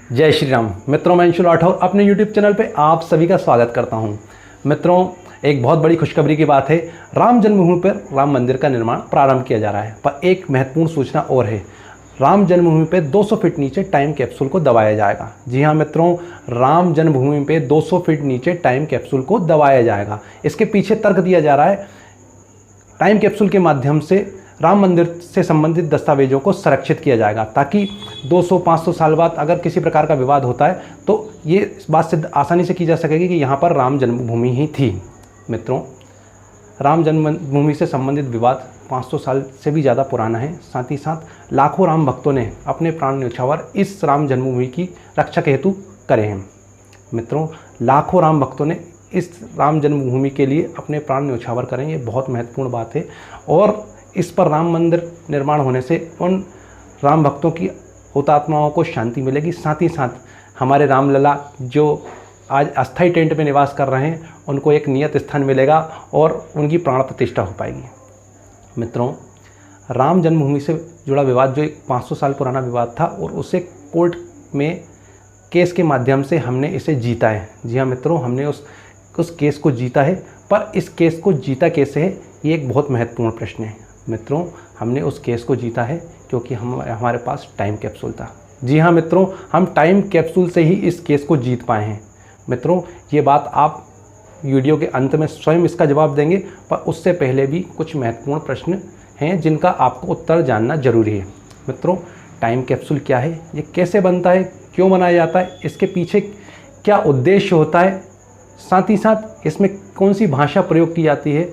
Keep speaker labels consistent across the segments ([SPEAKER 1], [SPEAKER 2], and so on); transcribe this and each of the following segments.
[SPEAKER 1] जय श्री राम। मित्रों, मैं अंशुल राठौर अपने YouTube चैनल पे आप सभी का स्वागत करता हूं। मित्रों, एक बहुत बड़ी खुशखबरी की बात है। राम जन्मभूमि पर राम मंदिर का निर्माण प्रारंभ किया जा रहा है। पर एक महत्वपूर्ण सूचना और है। राम जन्मभूमि पे 200 फीट नीचे टाइम कैप्सूल को दबाया जाएगा। जी हाँ मित्रों, राम जन्मभूमि पे 200 फीट नीचे टाइम कैप्सूल को दबाया जाएगा। इसके पीछे तर्क दिया जा रहा है, टाइम कैप्सूल के माध्यम से राम मंदिर से संबंधित दस्तावेजों को संरक्षित किया जाएगा, ताकि 200-500 साल बाद अगर किसी प्रकार का विवाद होता है तो ये इस बात से आसानी से की जा सकेगी कि यहाँ पर राम जन्मभूमि ही थी। मित्रों, राम जन्मभूमि से संबंधित विवाद 500 साल से भी ज़्यादा पुराना है। साथ ही साथ लाखों राम भक्तों ने अपने प्राण न्यौछावर इस राम जन्मभूमि की रक्षा के हेतु करे हैं। मित्रों, लाखों राम भक्तों ने इस राम जन्मभूमि के लिए अपने प्राण न्यौछावर करें, ये बहुत महत्वपूर्ण बात है। और इस पर राम मंदिर निर्माण होने से उन राम भक्तों की हुतात्माओं को शांति मिलेगी। साथ ही साथ हमारे रामलला जो आज अस्थायी टेंट में निवास कर रहे हैं, उनको एक नियत स्थान मिलेगा और उनकी प्राण प्रतिष्ठा हो पाएगी। मित्रों, राम जन्मभूमि से जुड़ा विवाद जो एक 500 साल पुराना विवाद था, और उसे कोर्ट में केस के माध्यम से हमने इसे जीता है। जी हाँ मित्रों, हमने उस केस को जीता है। पर इस केस को जीता कैसे है, ये एक बहुत महत्वपूर्ण प्रश्न है। मित्रों, हमने उस केस को जीता है क्योंकि हमारे पास टाइम कैप्सूल था। जी हाँ मित्रों, हम टाइम कैप्सूल से ही इस केस को जीत पाए हैं। मित्रों, ये बात आप वीडियो के अंत में स्वयं इसका जवाब देंगे, पर उससे पहले भी कुछ महत्वपूर्ण प्रश्न हैं जिनका आपको उत्तर जानना जरूरी है। मित्रों, टाइम कैप्सूल क्या है, ये कैसे बनता है, क्यों बनाया जाता है, इसके पीछे क्या उद्देश्य होता है, साथ ही साथ इसमें कौन सी भाषा प्रयोग की जाती है,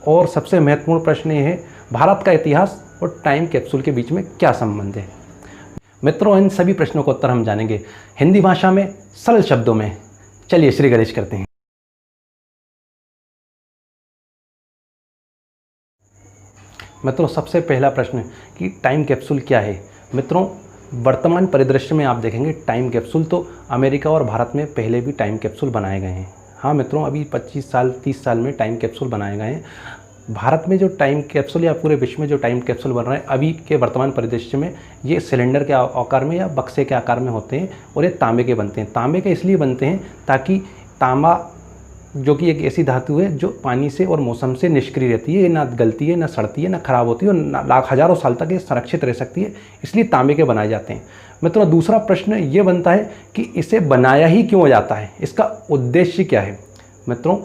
[SPEAKER 1] और सबसे महत्वपूर्ण प्रश्न ये है, भारत का इतिहास और टाइम कैप्सूल के बीच में क्या संबंध है। मित्रों, इन सभी प्रश्नों का उत्तर हम जानेंगे हिंदी भाषा में, सरल शब्दों में। चलिए श्री गणेश करते हैं। मित्रों, सबसे पहला प्रश्न कि टाइम कैप्सूल क्या है। मित्रों, वर्तमान परिदृश्य में आप देखेंगे टाइम कैप्सूल तो अमेरिका और भारत में पहले भी टाइम कैप्सूल बनाए गए हैं। हाँ मित्रों, अभी 25 साल 30 साल में टाइम कैप्सूल बनाए गए हैं। भारत में जो टाइम कैप्सूल या पूरे विश्व में जो टाइम कैप्सूल बन रहे हैं अभी के वर्तमान परिदृश्य में, ये सिलेंडर के आकार में या बक्से के आकार में होते हैं, और ये तांबे के बनते हैं। तांबे के इसलिए बनते हैं ताकि तांबा जो कि एक ऐसी धातु है जो पानी से और मौसम से निष्क्रिय रहती है, ना गलती है, ना सड़ती है, ना खराब होती है, और हज़ारों साल तक ये संरक्षित रह सकती है, इसलिए तांबे के बनाए जाते हैं। मित्रों, दूसरा प्रश्न ये बनता है कि इसे बनाया ही क्यों जाता है, इसका उद्देश्य क्या है। मित्रों,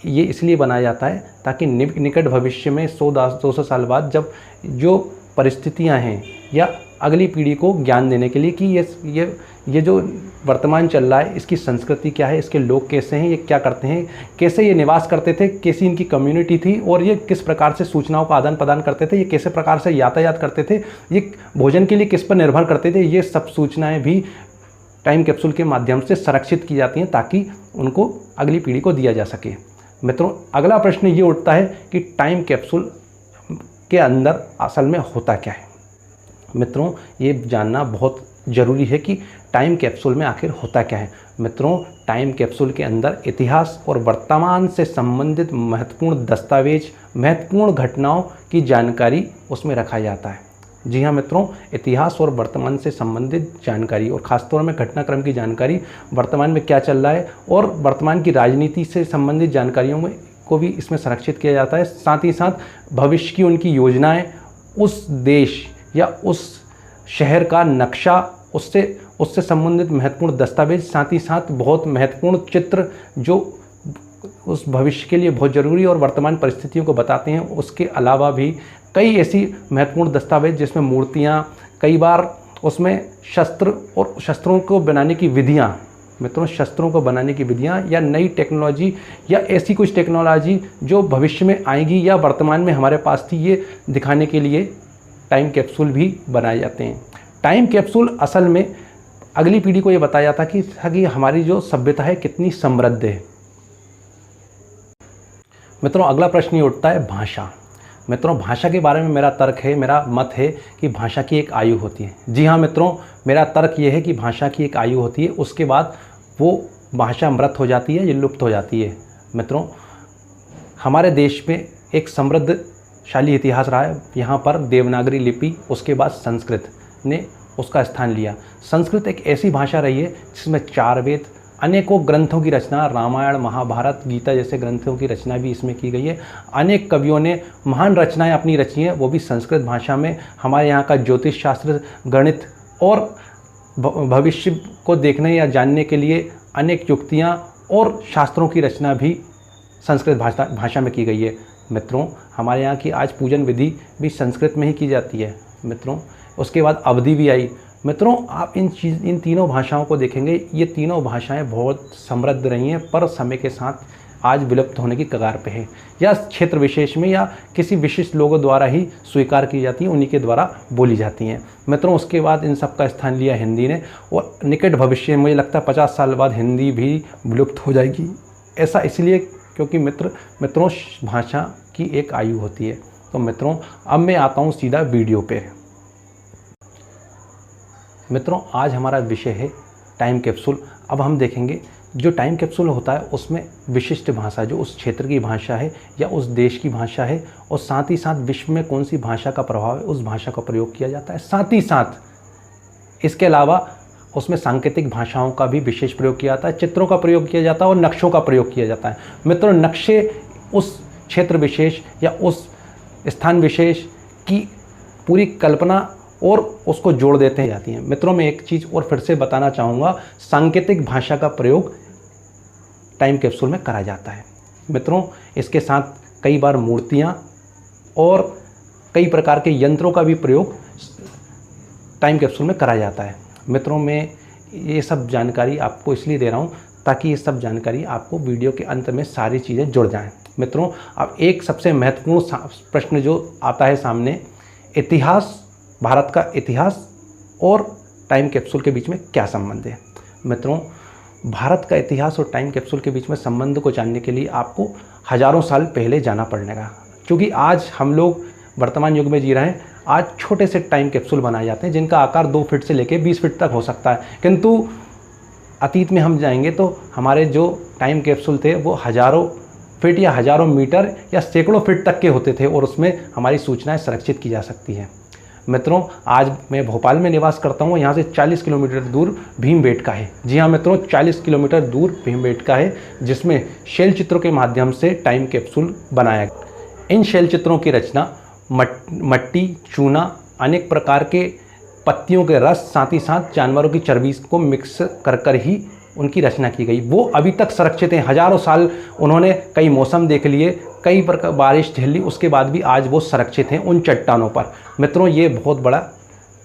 [SPEAKER 1] ये इसलिए बनाया जाता है ताकि निकट भविष्य में 100-200 साल बाद जब जो परिस्थितियां हैं, या अगली पीढ़ी को ज्ञान देने के लिए कि ये जो वर्तमान चल रहा है इसकी संस्कृति क्या है, इसके लोग कैसे हैं, ये क्या करते हैं, कैसे ये निवास करते थे, कैसी इनकी कम्युनिटी थी, और ये किस प्रकार से सूचनाओं का आदान प्रदान करते थे, ये कैसे प्रकार से यातायात करते थे, ये भोजन के लिए किस पर निर्भर करते थे, ये सब सूचनाएँ भी टाइम कैप्सूल के माध्यम से संरक्षित की जाती हैं ताकि उनको अगली पीढ़ी को दिया जा सके। मित्रों, अगला प्रश्न ये उठता है कि टाइम कैप्सूल के अंदर असल में होता क्या है। मित्रों, ये जानना बहुत ज़रूरी है कि टाइम कैप्सूल में आखिर होता क्या है। मित्रों, टाइम कैप्सूल के अंदर इतिहास और वर्तमान से संबंधित महत्वपूर्ण दस्तावेज, महत्वपूर्ण घटनाओं की जानकारी उसमें रखा जाता है। जी हाँ मित्रों, इतिहास और वर्तमान से संबंधित जानकारी, और ख़ासतौर में घटनाक्रम की जानकारी, वर्तमान में क्या चल रहा है, और वर्तमान की राजनीति से संबंधित जानकारियों में को भी इसमें संरक्षित किया जाता है। साथ ही साथ भविष्य की उनकी योजनाएं, उस देश या उस शहर का नक्शा, उससे संबंधित महत्वपूर्ण दस्तावेज, साथ ही साथ बहुत महत्वपूर्ण चित्र जो उस भविष्य के लिए बहुत ज़रूरी और वर्तमान परिस्थितियों को बताते हैं। उसके अलावा भी कई ऐसी महत्वपूर्ण दस्तावेज जिसमें मूर्तियाँ, कई बार उसमें शस्त्र और शस्त्रों को बनाने की विधियाँ, मित्रों शस्त्रों को बनाने की विधियाँ, या नई टेक्नोलॉजी, या ऐसी कुछ टेक्नोलॉजी जो भविष्य में आएगी या वर्तमान में हमारे पास थी, ये दिखाने के लिए टाइम कैप्सूल भी बनाए जाते हैं। टाइम कैप्सूल असल में अगली पीढ़ी को ये बताया जाता कि हमारी जो सभ्यता है कितनी समृद्ध है। मित्रों, अगला प्रश्न ये उठता है भाषा। मित्रों, भाषा के बारे में मेरा तर्क है, मेरा मत है कि भाषा की एक आयु होती है। जी हाँ मित्रों, मेरा तर्क ये है कि भाषा की एक आयु होती है, उसके बाद वो भाषा मृत हो जाती है, ये लुप्त हो जाती है। मित्रों, हमारे देश में एक समृद्धशाली इतिहास रहा है। यहाँ पर देवनागरी लिपि, उसके बाद संस्कृत ने उसका स्थान लिया। संस्कृत एक ऐसी भाषा रही है जिसमें 4 वेद, अनेकों ग्रंथों की रचना, रामायण, महाभारत, गीता जैसे ग्रंथों की रचना भी इसमें की गई है। अनेक कवियों ने महान रचनाएं अपनी रची हैं, वो भी संस्कृत भाषा में। हमारे यहाँ का ज्योतिष शास्त्र, गणित और भविष्य को देखने या जानने के लिए अनेक युक्तियाँ और शास्त्रों की रचना भी संस्कृत भाषा में की गई है। मित्रों, हमारे यहाँ की आज पूजन विधि भी संस्कृत में ही की जाती है। मित्रों, उसके बाद अवधी भी आई। मित्रों, आप इन तीनों भाषाओं को देखेंगे, ये तीनों भाषाएं बहुत समृद्ध रही हैं, पर समय के साथ आज विलुप्त होने की कगार पे है, या क्षेत्र विशेष में या किसी विशिष्ट लोगों द्वारा ही स्वीकार की जाती हैं, उन्हीं के द्वारा बोली जाती हैं। मित्रों, उसके बाद इन सब का स्थान लिया हिंदी ने, और निकट भविष्य में मुझे लगता है 50 साल बाद हिंदी भी विलुप्त हो जाएगी। ऐसा इसलिए क्योंकि मित्रों भाषा की एक आयु होती है। तो मित्रों, अब मैं आता हूँ सीधा वीडियो पे। मित्रों, आज हमारा विषय है टाइम कैप्सूल। अब हम देखेंगे जो टाइम कैप्सूल होता है उसमें विशिष्ट भाषा, जो उस क्षेत्र की भाषा है या उस देश की भाषा है, और साथ ही साथ विश्व में कौन सी भाषा का प्रभाव है, उस भाषा का प्रयोग किया जाता है। साथ ही साथ इसके अलावा उसमें सांकेतिक भाषाओं का भी विशेष प्रयोग किया जाता है, चित्रों का प्रयोग किया जाता है और नक्शों का प्रयोग किया जाता है। मित्रों, नक्शे उस क्षेत्र विशेष या उस स्थान विशेष की पूरी कल्पना और उसको जोड़ देते जाती हैं। मित्रों, मैं एक चीज़ और फिर से बताना चाहूँगा, सांकेतिक भाषा का प्रयोग टाइम कैप्सूल में करा जाता है। मित्रों, इसके साथ कई बार मूर्तियाँ और कई प्रकार के यंत्रों का भी प्रयोग टाइम कैप्सूल में करा जाता है। मित्रों, मैं ये सब जानकारी आपको इसलिए दे रहा हूँ ताकि ये सब जानकारी आपको वीडियो के अंत में सारी चीज़ें जुड़ जाएं। मित्रों, अब एक सबसे महत्वपूर्ण प्रश्न जो आता है सामने, इतिहास, भारत का इतिहास और टाइम कैप्सूल के बीच में क्या संबंध है। मित्रों, भारत का इतिहास और टाइम कैप्सूल के बीच में संबंध को जानने के लिए आपको हज़ारों साल पहले जाना पड़ेगा, क्योंकि आज हम लोग वर्तमान युग में जी रहे हैं। आज छोटे से टाइम कैप्सूल बनाए जाते हैं जिनका आकार 2 फीट से लेकर 20 फीट तक हो सकता है, किंतु अतीत में हम जाएंगे तो हमारे जो टाइम कैप्सूल थे वो हज़ारों फीट या हज़ारों मीटर या सैकड़ों फीट तक के होते थे, और उसमें हमारी सूचनाएं संरक्षित की जा सकती हैं। मित्रों, आज मैं भोपाल में निवास करता हूँ, यहाँ से 40 किलोमीटर दूर भीमबेटका है। जी हाँ मित्रों, 40 किलोमीटर दूर भीमबेटका है, जिसमें शैल चित्रों के माध्यम से टाइम कैप्सूल बनाया गया। इन शैल चित्रों की रचना मट्टी, चूना, अनेक प्रकार के पत्तियों के रस, साथ ही साथ जानवरों की चर्बी को मिक्स कर ही उनकी रचना की गई। वो अभी तक सुरक्षित हैं। हज़ारों साल उन्होंने कई मौसम देख लिए, कई प्रकार बारिश झेल ली, उसके बाद भी आज वो सुरक्षित हैं उन चट्टानों पर। मित्रों, ये बहुत बड़ा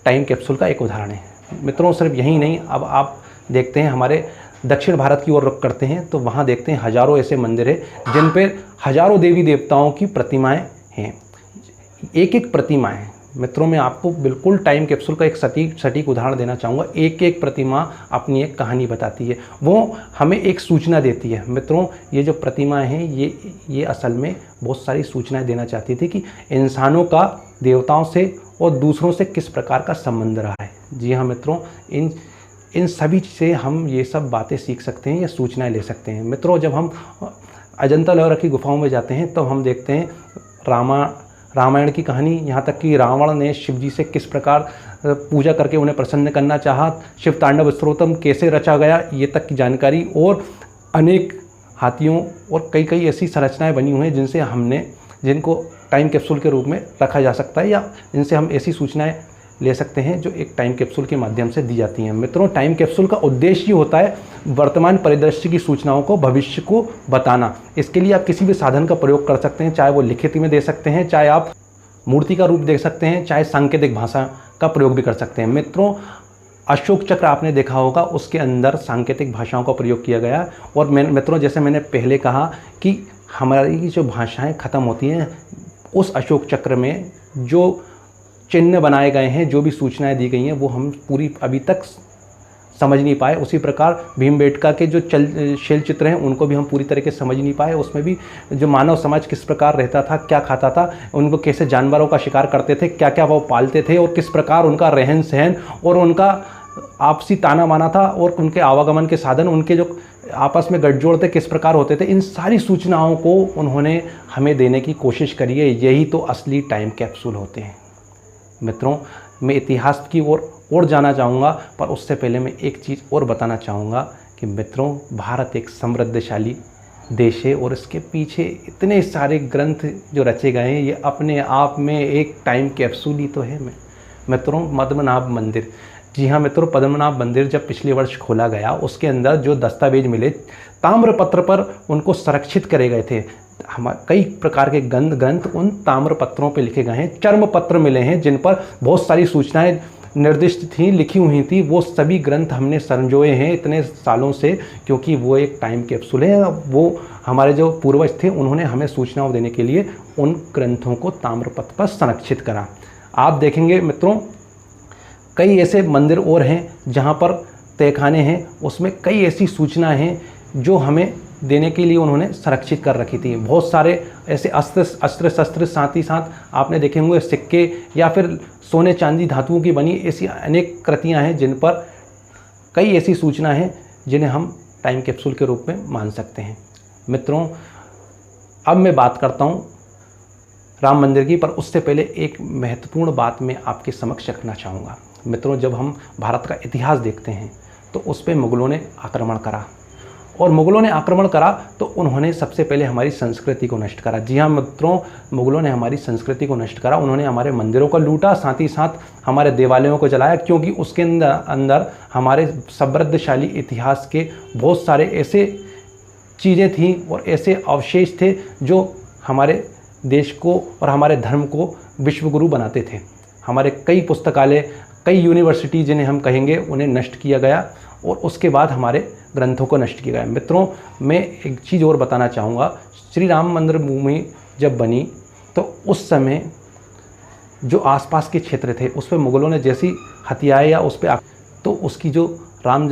[SPEAKER 1] टाइम कैप्सूल का एक उदाहरण है। मित्रों, सिर्फ यही नहीं, अब आप देखते हैं हमारे दक्षिण भारत की ओर रुख करते हैं तो वहाँ देखते हैं हज़ारों ऐसे मंदिर हैं जिन पर हज़ारों देवी देवताओं की प्रतिमाएँ हैं, एक एक प्रतिमाएँ। मित्रों, मैं आपको बिल्कुल टाइम कैप्सूल का एक सटीक उदाहरण देना चाहूँगा। एक एक प्रतिमा अपनी एक कहानी बताती है, वो हमें एक सूचना देती है। मित्रों, ये जो प्रतिमाएं हैं ये असल में बहुत सारी सूचनाएं देना चाहती थी कि इंसानों का देवताओं से और दूसरों से किस प्रकार का संबंध रहा है। जी हाँ मित्रों, इन सभी से हम ये सब बातें सीख सकते हैं या सूचनाएँ ले सकते हैं। मित्रों, जब हम अजंता एलोरा की गुफाओं में जाते हैं तो हम देखते हैं रामायण की कहानी, यहाँ तक कि रावण ने शिव जी से किस प्रकार पूजा करके उन्हें प्रसन्न करना चाहा, शिव तांडव स्तोत्रम कैसे रचा गया, ये तक की जानकारी, और अनेक हाथियों और कई ऐसी संरचनाएं बनी हुई हैं जिनको टाइम कैप्सूल के रूप में रखा जा सकता है, या इनसे हम ऐसी सूचनाएं ले सकते हैं जो एक टाइम कैप्सूल के माध्यम से दी जाती हैं। मित्रों, टाइम कैप्सूल का उद्देश्य ये होता है वर्तमान परिदृश्य की सूचनाओं को भविष्य को बताना। इसके लिए आप किसी भी साधन का प्रयोग कर सकते हैं, चाहे वो लिखित में दे सकते हैं, चाहे आप मूर्ति का रूप दे सकते हैं, चाहे सांकेतिक भाषा का प्रयोग भी कर सकते हैं। मित्रों, अशोक चक्र आपने देखा होगा, उसके अंदर सांकेतिक भाषाओं का प्रयोग किया गया। और मित्रों, जैसे मैंने पहले कहा कि हमारी जो भाषाएँ ख़त्म होती हैं, उस अशोक चक्र में जो चिन्ह बनाए गए हैं, जो भी सूचनाएं दी गई हैं, वो हम पूरी अभी तक समझ नहीं पाए। उसी प्रकार भीमबेटका के जो शैल चित्र हैं उनको भी हम पूरी तरीके से समझ नहीं पाए। उसमें भी जो मानव समाज किस प्रकार रहता था, क्या खाता था, उनको कैसे जानवरों का शिकार करते थे, क्या क्या वो पालते थे, और किस प्रकार उनका रहन सहन और उनका आपसी ताना बाना था, और उनके आवागमन के साधन, उनके जो आपस में गठजोड़ थे किस प्रकार होते थे, इन सारी सूचनाओं को उन्होंने हमें देने की कोशिश करी है। यही तो असली टाइम कैप्सूल होते हैं। मित्रों, मैं इतिहास की ओर और जाना चाहूँगा, पर उससे पहले मैं एक चीज़ और बताना चाहूँगा कि मित्रों, भारत एक समृद्धशाली देश है और इसके पीछे इतने सारे ग्रंथ जो रचे गए हैं, ये अपने आप में एक टाइम कैप्सूल ही तो है। मित्रों, पद्मनाभ मंदिर, जी हाँ मित्रों, पद्मनाभ मंदिर जब पिछले वर्ष खोला गया, उसके अंदर जो दस्तावेज मिले ताम्रपत्र पर उनको संरक्षित करे गए थे। कई प्रकार के ग्रंथ उन ताम्र पत्रों पर लिखे गए हैं। चर्म पत्र मिले हैं जिन पर बहुत सारी सूचनाएं निर्दिष्ट थी, लिखी हुई थी। वो सभी ग्रंथ हमने संजोए हैं इतने सालों से, क्योंकि वो एक टाइम कैप्सूल है। वो हमारे जो पूर्वज थे उन्होंने हमें सूचनाओं देने के लिए उन ग्रंथों को ताम्रपत्र पर संरक्षित करा। आप देखेंगे मित्रों, कई ऐसे मंदिर और हैं जहाँ पर तहखाने हैं, उसमें कई ऐसी सूचनाएं हैं जो हमें देने के लिए उन्होंने संरक्षित कर रखी थी। बहुत सारे ऐसे अस्त्र शस्त्र, साथ ही साथ आपने देखे होंगे सिक्के या फिर सोने चांदी धातुओं की बनी ऐसी अनेक कृतियां हैं जिन पर कई ऐसी सूचना हैं जिन्हें हम टाइम कैप्सूल के रूप में मान सकते हैं। मित्रों, अब मैं बात करता हूँ राम मंदिर की, पर उससे पहले एक महत्वपूर्ण बात मैं आपके समक्ष रखना चाहूँगा। मित्रों, जब हम भारत का इतिहास देखते हैं तो उस पर मुग़लों ने आक्रमण करा, और मुग़लों ने आक्रमण करा तो उन्होंने सबसे पहले हमारी संस्कृति को नष्ट करा। जी हाँ मित्रों, मुग़लों ने हमारी संस्कृति को नष्ट करा। उन्होंने हमारे मंदिरों को लूटा, साथ ही साथ हमारे देवालयों को जलाया, क्योंकि उसके अंदर हमारे समृद्धशाली इतिहास के बहुत सारे ऐसे चीज़ें थीं और ऐसे अवशेष थे जो हमारे देश को और हमारे धर्म को विश्वगुरु बनाते थे। हमारे कई पुस्तकालय, कई यूनिवर्सिटी जिन्हें हम कहेंगे, उन्हें नष्ट किया गया और उसके बाद हमारे ग्रंथों को नष्ट किया गया। मित्रों, मैं एक चीज़ और बताना चाहूँगा। श्री राम मंदिर भूमि जब बनी तो उस समय जो आसपास के क्षेत्र थे उस पर मुग़लों ने जैसी हथियाएं या उस पर, तो उसकी जो राम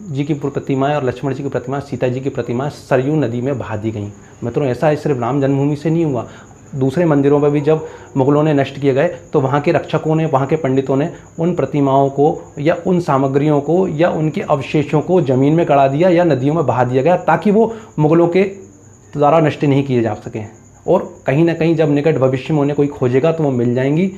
[SPEAKER 1] जी की प्रतिमाएं और लक्ष्मण जी की प्रतिमा, सीता जी की प्रतिमाएं सरयू नदी में बहा दी गई। मित्रों, ऐसा सिर्फ राम जन्मभूमि से नहीं हुआ, दूसरे मंदिरों पर भी जब मुग़लों ने नष्ट किए गए तो वहाँ के रक्षकों ने, वहाँ के पंडितों ने उन प्रतिमाओं को या उन सामग्रियों को या उनके अवशेषों को ज़मीन में गड़ा दिया या नदियों में बहा दिया गया, ताकि वो मुग़लों के द्वारा नष्ट नहीं किए जा सकें। और कहीं ना कहीं जब निकट भविष्य में उन्हें कोई खोजेगा तो वो मिल जाएंगी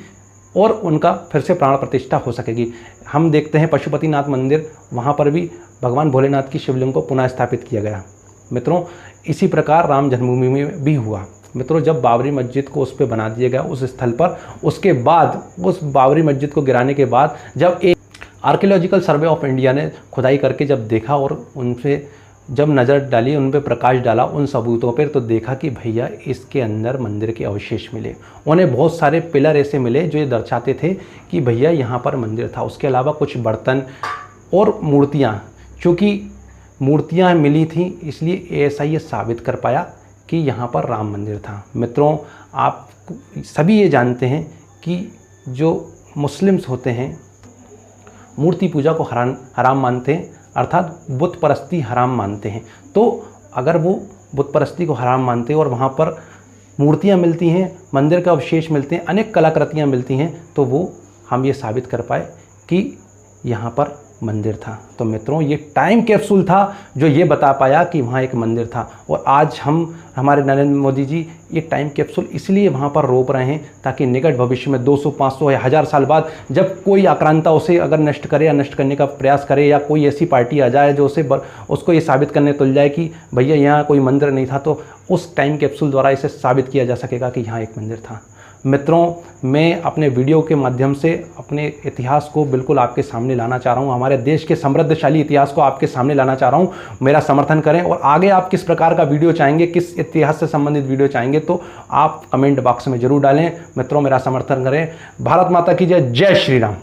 [SPEAKER 1] और उनका फिर से प्राण प्रतिष्ठा हो सकेगी। हम देखते हैं पशुपतिनाथ मंदिर, वहाँ पर भी भगवान भोलेनाथ की शिवलिंग को पुनः स्थापित किया गया। मित्रों, इसी प्रकार राम जन्मभूमि में भी हुआ। मित्रों, जब बाबरी मस्जिद को उस पर बना दिया गया उस स्थल पर, उसके बाद उस बाबरी मस्जिद को गिराने के बाद जब एक आर्कियोलॉजिकल सर्वे ऑफ इंडिया ने खुदाई करके जब देखा और उनसे जब नज़र डाली, उन पर प्रकाश डाला उन सबूतों पर, तो देखा कि भैया इसके अंदर मंदिर के अवशेष मिले। उन्हें बहुत सारे पिलर ऐसे मिले जो ये दर्शाते थे कि भैया यहाँ पर मंदिर था। उसके अलावा कुछ बर्तन और मूर्तियाँ, चूँकि मूर्तियाँ मिली थी इसलिए ऐसा ये साबित कर पाया कि यहाँ पर राम मंदिर था। मित्रों, आप सभी ये जानते हैं कि जो मुस्लिम्स होते हैं मूर्ति पूजा को हराम मानते हैं, अर्थात बुत परस्ती हराम मानते हैं। तो अगर वो बुत परस्ती को हराम मानते हैं और वहाँ पर मूर्तियाँ मिलती हैं, मंदिर का अवशेष मिलते हैं, अनेक कलाकृतियाँ मिलती हैं, तो वो हम ये साबित कर पाए कि यहाँ पर मंदिर था। तो मित्रों, ये टाइम कैप्सूल था जो ये बता पाया कि वहाँ एक मंदिर था। और आज हमारे नरेंद्र मोदी जी ये टाइम कैप्सूल इसलिए वहाँ पर रोप रहे हैं ताकि निकट भविष्य में 200, 500 या 1000 साल बाद जब कोई आक्रांता उसे अगर नष्ट करे या नष्ट करने का प्रयास करे, या कोई ऐसी पार्टी आ जाए जो उसको ये साबित करने तुल जाए कि भैया यहाँ कोई मंदिर नहीं था, तो उस टाइम कैप्सूल द्वारा इसे साबित किया जा सकेगा कि यहाँ एक मंदिर था। मित्रों, मैं अपने वीडियो के माध्यम से अपने इतिहास को बिल्कुल आपके सामने लाना चाह रहा हूँ, हमारे देश के समृद्धशाली इतिहास को आपके सामने लाना चाह रहा हूँ। मेरा समर्थन करें और आगे आप किस प्रकार का वीडियो चाहेंगे, किस इतिहास से संबंधित वीडियो चाहेंगे, तो आप कमेंट बॉक्स में ज़रूर डालें। मित्रों, मेरा समर्थन करें। भारत माता की जय। जय श्री राम।